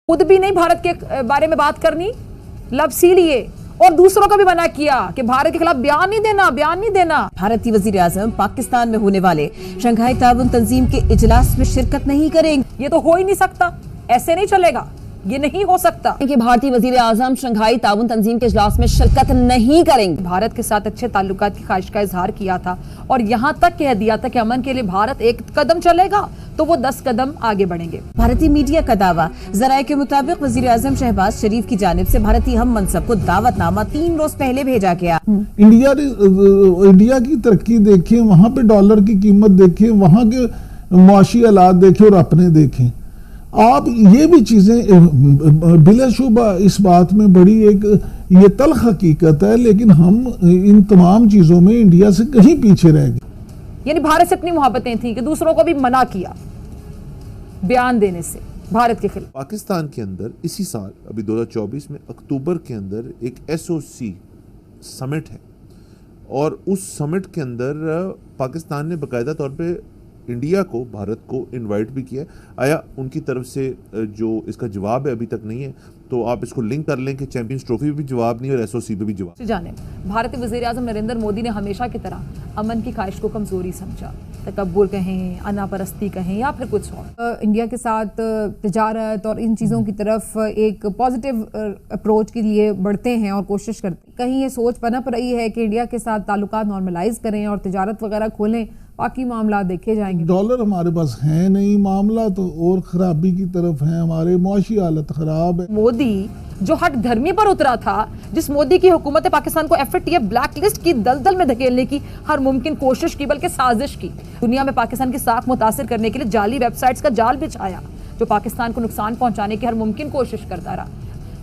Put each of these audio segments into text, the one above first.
खुद भी नहीं भारत के बारे में बात करनी, लफ्ज़ी लिए और दूसरों का भी मना किया कि भारत के खिलाफ बयान नहीं देना। भारतीय वजीर आजम पाकिस्तान में होने वाले शंघाई ताउन तंजीम के इजलास में शिरकत नहीं करेंगे। ये तो हो ही नहीं सकता, ऐसे नहीं चलेगा, ये नहीं हो सकता कि भारतीय वजीर आजम शंघाई ताउन तंजीम के इजलास में शिरकत नहीं करेंगे। भारत के साथ अच्छे ताल्लुकात की ख्वाहिश का इजहार किया था और यहाँ तक कह दिया था कि अमन के लिए भारत एक कदम चलेगा तो वो 10 कदम आगे बढ़ेंगे। भारतीय मीडिया का दावा, जराये के मुताबिक वजीर आजम शहबाज शरीफ की जानिब से भारतीय हम मनसब को दावतनामा 3 रोज पहले भेजा गया। इंडिया की तरक्की देखें, वहाँ पे डॉलर की कीमत देखें, वहाँ के मुआशी हालात देखें और अपने देखें। आप ये भी चीजें बिलाशुबा इस बात में बड़ी एक ये तल्ख हकीकत है, लेकिन हम इन तमाम चीजों में इंडिया से कहीं पीछे रह गए। यानी भारत से इतनी मोहब्बतें थी कि दूसरों को भी मना किया बयान देने से भारत के खिलाफ। पाकिस्तान के अंदर इसी साल अभी 2024 में अक्टूबर के अंदर एक SOC समिट है और उस समिट के अंदर पाकिस्तान ने बाकायदा तौर पे इंडिया को, भारत को इनवाइट भी किया। आया उनकी तरफ से जो इसका जवाब है अभी तक नहीं है, तो आप इसको लिंक कर लें कि चैंपियंस ट्रॉफी पे भी जवाब नहीं और SOC पे भी जवाब। जाने भारतीय वज़ीर आज़म नरेंद्र मोदी ने हमेशा की तरह अमन की ख्वाहिश को कमज़ोरी समझा, तकब्बुर कहें, अनापरस्ती कहें या फिर कुछ और। इंडिया के साथ तिजारत और इन चीज़ों की तरफ एक पॉजिटिव अप्रोच के लिए बढ़ते हैं और कोशिश करते हैं। कहीं ये सोच पनप रही है कि इंडिया के साथ ताल्लुकात नॉर्मलाइज करें और तिजारत वगैरह खोलें, बाकी मामला देखे जाएंगे। डॉलर हमारे पास है नहीं, मामला तो और खराबी की तरफ है, हमारे मुआशी हालत खराब है। मोदी जो हट धर्मी पर उतरा था, जिस मोदी की हुकूमत ने पाकिस्तान को FATF ब्लैक लिस्ट की दलदल में धकेलने की हर मुमकिन कोशिश की, बल्कि साजिश की, दुनिया में पाकिस्तान की साख मुतासिर करने के लिए जाली वेबसाइट्स का जाल बिछाया जो पाकिस्तान को नुकसान पहुंचाने की हर मुमकिन कोशिश करता रहा,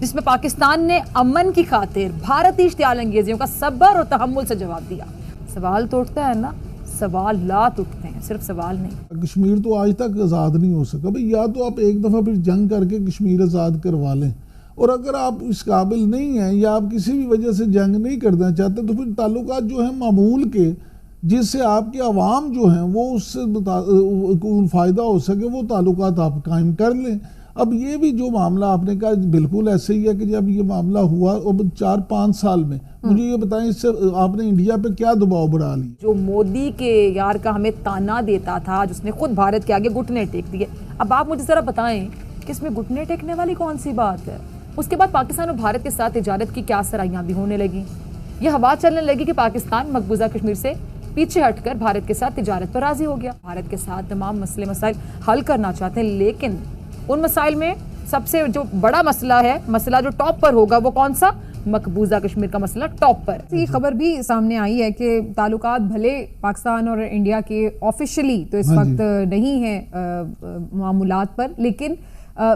जिसमें पाकिस्तान ने अमन की खातिर भारतीय इश्तियाल अंगेजियों का सब्र और तहम्मुल से जवाब दिया। सवाल तो उठता है ना, सवाल लात उठते हैं, सिर्फ सवाल नहीं। कश्मीर तो आज तक आज़ाद नहीं हो सका भाई, या तो आप एक दफ़ा फिर जंग करके कश्मीर आज़ाद करवा लें, और अगर आप इस काबिल नहीं हैं या आप किसी भी वजह से जंग नहीं करना चाहते तो फिर ताल्लुकात जो हैं मामूल के, जिससे आपके अवाम जो हैं वो उससे फ़ायदा हो सके, वो ताल्लुकात आप कायम कर लें। अब ये भी जो मामला आपने कहा बिल्कुल ऐसे ही है कि जब ये मामला हुआ अब 4-5 साल में, मुझे ये बताएं इससे आपने इंडिया पे क्या दबाव बढ़ा लिया? जो मोदी के यार का हमें ताना देता था, जिसने खुद भारत के आगे घुटने टेक दिए, अब आप मुझे जरा बताएं कि इसमें घुटने टेकने वाली कौन सी बात है? उसके बाद पाकिस्तान और भारत के साथ तिजारत की क्या सराहियां भी होने लगी। ये हवा चलने लगी कि पाकिस्तान मकबूजा कश्मीर से पीछे हटकर भारत के साथ तिजारत पर राजी हो गया। भारत के साथ तमाम मसले मसाइल हल करना चाहते हैं, लेकिन उन मसाइल में सबसे जो बड़ा मसला है, मसला जो टॉप पर होगा, वो कौन सा? मकबूजा कश्मीर का मसला टॉप पर। ये खबर भी सामने आई है कि ताल्लुकात भले पाकिस्तान और इंडिया के ऑफिशियली तो इस वक्त नहीं है मामूलात पर, लेकिन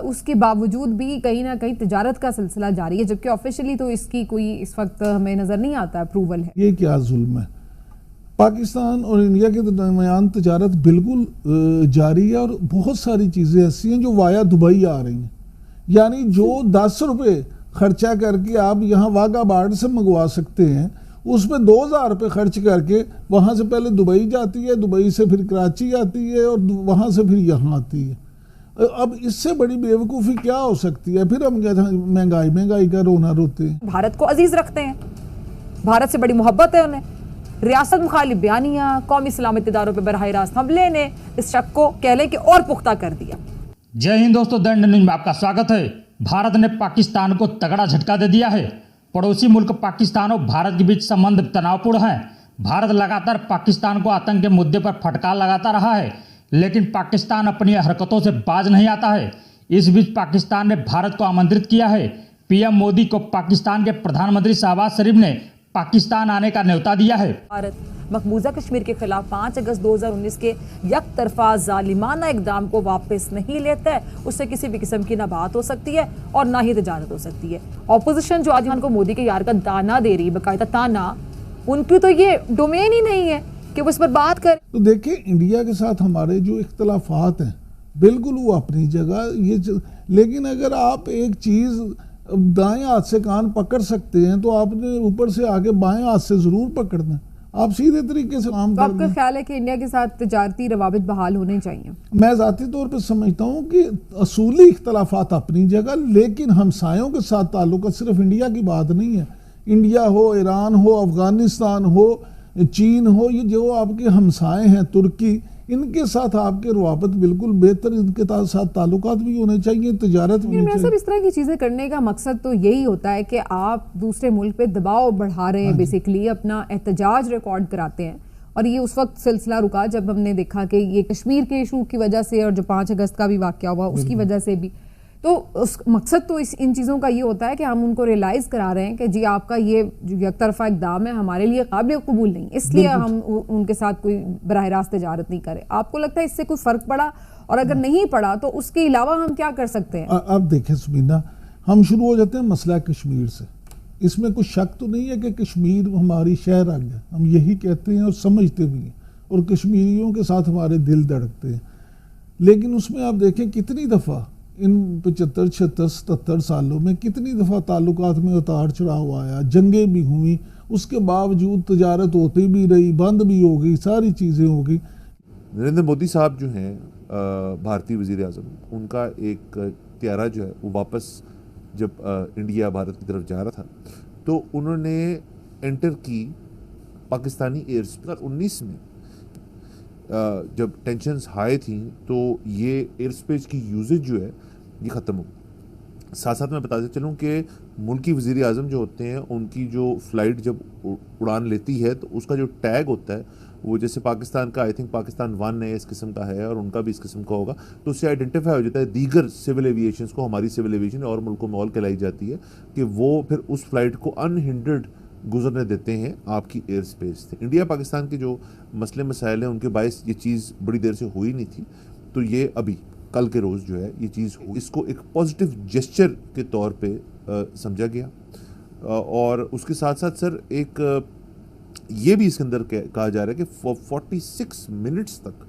उसके बावजूद भी कहीं ना कहीं तिजारत का सिलसिला जारी है, जबकि ऑफिशियली तो इसकी कोई इस वक्त हमें नजर नहीं आता अप्रूवल है। ये क्या जुल्म है? पाकिस्तान और इंडिया के दरमियान तिजारत बिल्कुल जारी है और बहुत सारी चीज़ें ऐसी हैं जो वाया दुबई आ रही हैं। यानी जो 10 रुपये खर्चा करके आप यहाँ वाघा बॉर्डर से मंगवा सकते हैं, उसमें 2000 रुपये खर्च करके वहाँ से पहले दुबई जाती है, दुबई से फिर कराची आती है और वहाँ से फिर यहाँ आती है। अब इससे बड़ी बेवकूफ़ी क्या हो सकती है? फिर हम महंगाई का रोना रोते हैं। भारत को अजीज रखते हैं, भारत से बड़ी मोहब्बत है उन्हें, रियासत मुखालिफ बयानियां, कौमी सलामती इदारों पर बराह रास्त हमले ने इस शक को कह लें कि और पुख्ता कर दिया। जय हिंद दोस्तों, दंड न्यूज में आपका स्वागत है। भारत ने पाकिस्तान को तगड़ा झटका दे दिया है। पड़ोसी मुल्क पाकिस्तान और भारत के बीच संबंध तनावपूर्ण हैं। भारत लगातार पाकिस्तान को आतंक के मुद्दे पर फटकार लगाता रहा है, लेकिन पाकिस्तान अपनी हरकतों से बाज नहीं आता है। इस बीच पाकिस्तान ने भारत को आमंत्रित किया है। PM मोदी को पाकिस्तान के प्रधानमंत्री शहबाज शरीफ ने पाकिस्तान आने का न्योता दिया है। भारत मकबूजा कश्मीर के खिलाफ 5 अगस्त 2019 के यकतरफा जालिमाना इकदाम को वापस नहीं लेता है, उससे किसी भी किस्म की ना बात हो सकती है और ना ही तिजारत हो सकती है। ऑपोजिशन जो आज को मोदी के यार का ताना दे रही, बाकायदा ताना, उनकी तो ये डोमेन ही नहीं है कि वो इस पर बात करें। तो देखिए, इंडिया के साथ हमारे जो इख्तलाफात हैं बिल्कुल वो अपनी जगह, ये लेकिन अगर आप एक चीज़ दाएं हाथ से कान पकड़ सकते हैं तो आपने ऊपर से आगे बाएं हाथ से ज़रूर पकड़ना। आप सीधे तरीके से काम तो कर आपका दें। ख्याल है कि इंडिया के साथ तजारती रवाबित बहाल होने चाहिए? मैं ज़ाती तौर पर समझता हूँ कि असूली इख्तलाफात अपनी जगह, लेकिन हमसायों के साथ ताल्लुक सिर्फ इंडिया की बात नहीं है। इंडिया हो, ईरान हो, अफगानिस्तान हो, चीन हो, ये जो आपके हमसाए हैं, तुर्की, इनके साथ आपके रवाबत बिल्कुल बेहतर, इनके साथ ताल्लुकात भी होने चाहिए, तजारत भी होनी इमरान साहब, चाहिए। इस तरह की चीजें करने का मकसद तो यही होता है कि आप दूसरे मुल्क पे दबाव बढ़ा रहे हैं, बेसिकली अपना एहतजाज रिकॉर्ड कराते हैं। और ये उस वक्त सिलसिला रुका जब हमने देखा कि ये कश्मीर के इशू की वजह से और जो 5 अगस्त का भी वाकया हुआ उसकी वजह से भी, तो उस मकसद तो इन चीज़ों का ये होता है कि हम उनको रियलाइज़ करा रहे हैं कि जी आपका ये जो एकतरफा इक़दाम है हमारे लिए काबिल कबूल नहीं, इसलिए हम उनके साथ कोई बराह रास्त तजारत नहीं करें। आपको लगता है इससे कोई फ़र्क पड़ा? और अगर नहीं पड़ा तो उसके अलावा हम क्या कर सकते हैं? अब देखें सुमीना, हम शुरू हो जाते हैं मसला कश्मीर से। इसमें कुछ शक तो नहीं है कि कश्मीर हमारी शहर आ गया, हम यही कहते हैं और समझते भी हैं, और कश्मीरियों के साथ हमारे दिल धड़कते हैं। लेकिन उसमें आप देखें कितनी दफ़ा इन 75, 76, 77 सालों में कितनी दफ़ा ताल्लुकात में उतार चढ़ाव आया, जंगें भी हुई, उसके बावजूद तजारत होती भी रही, बंद भी हो गई, सारी चीज़ें हो गई। नरेंद्र मोदी साहब जो हैं भारतीय वज़ीर आज़म, उनका एक त्यारा जो है वो वापस जब इंडिया भारत की तरफ जा रहा था तो उन्होंने एंटर की पाकिस्तानी एयर स्पेस। 2019 में जब टेंशन्स हाई थी तो ये एयर स्पेस की यूजेज जो है ये ख़त्म हो गई। साथ साथ मैं बताते चलूँ कि मुल्की वज़ीर आज़म जो होते हैं उनकी जो फ़्लाइट जब उड़ान लेती है तो उसका जो टैग होता है वो जैसे पाकिस्तान का, आई थिंक पाकिस्तान 1 है इस किस्म का है और उनका भी इस किस्म का होगा, तो उससे आइडेंटिफाई हो जाता है दीगर सिविल एविएशंस को, हमारी सिविल एविएशन और मुल्कों में ऑल कहलाई जाती है कि वो फिर उस फ्लाइट को अनहिंड्रड गुजरने देते हैं आपकी एयर स्पेस से। इंडिया पाकिस्तान के जो मसले मसाइल हैं उनके बायस ये चीज़ बड़ी देर से हुई नहीं थी, तो ये अभी कल के रोज़ जो है ये चीज़ हुई। इसको एक पॉजिटिव जेस्चर के तौर पे समझा गया और उसके साथ साथ सर एक ये भी इसके अंदर कहा जा रहा है कि 46 मिनट्स तक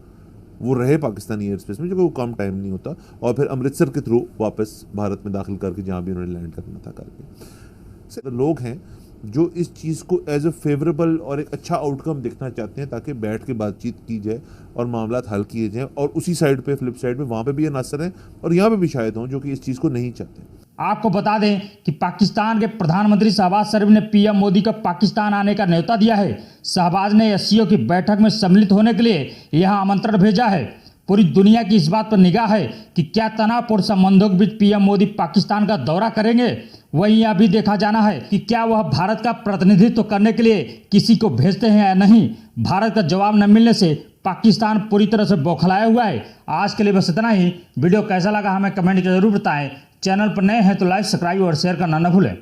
वो रहे पाकिस्तानी एयर स्पेस में, जो कि वो कम टाइम नहीं होता, और फिर अमृतसर के थ्रू वापस भारत में दाखिल करके जहाँ भी उन्होंने लैंड करना था करके। लोग हैं जो इस चीज़ को एज ए फेवरेबल और एक अच्छा आउटकम देखना चाहते हैं ताकि बैठ के बातचीत की जाए और मामला हल किए जाएँ, और उसी साइड पे फ्लिप साइड पे वहाँ पे भी ये नासर हैं और यहाँ पे भी शायद हों जो कि इस चीज़ को नहीं चाहते। आपको बता दें कि पाकिस्तान के प्रधानमंत्री शहबाज शरीफ ने पीएम मोदी को पाकिस्तान आने का न्योता दिया है। शहबाज ने एससीओ की बैठक में सम्मिलित होने के लिए यहां आमंत्रण भेजा है। पूरी दुनिया की इस बात पर निगाह है कि क्या तनावपूर्ण संबंधों के बीच पीएम मोदी पाकिस्तान का दौरा करेंगे। वहीं यह भी देखा जाना है कि क्या वह भारत का प्रतिनिधित्व करने के लिए किसी को भेजते हैं या नहीं। भारत का जवाब न मिलने से पाकिस्तान पूरी तरह से बौखलाया हुआ है। आज के लिए बस इतना ही। वीडियो कैसा लगा हमें कमेंट जरूर बताएं। चैनल पर नए हैं तो लाइक, सब्सक्राइब और शेयर करना न भूलें।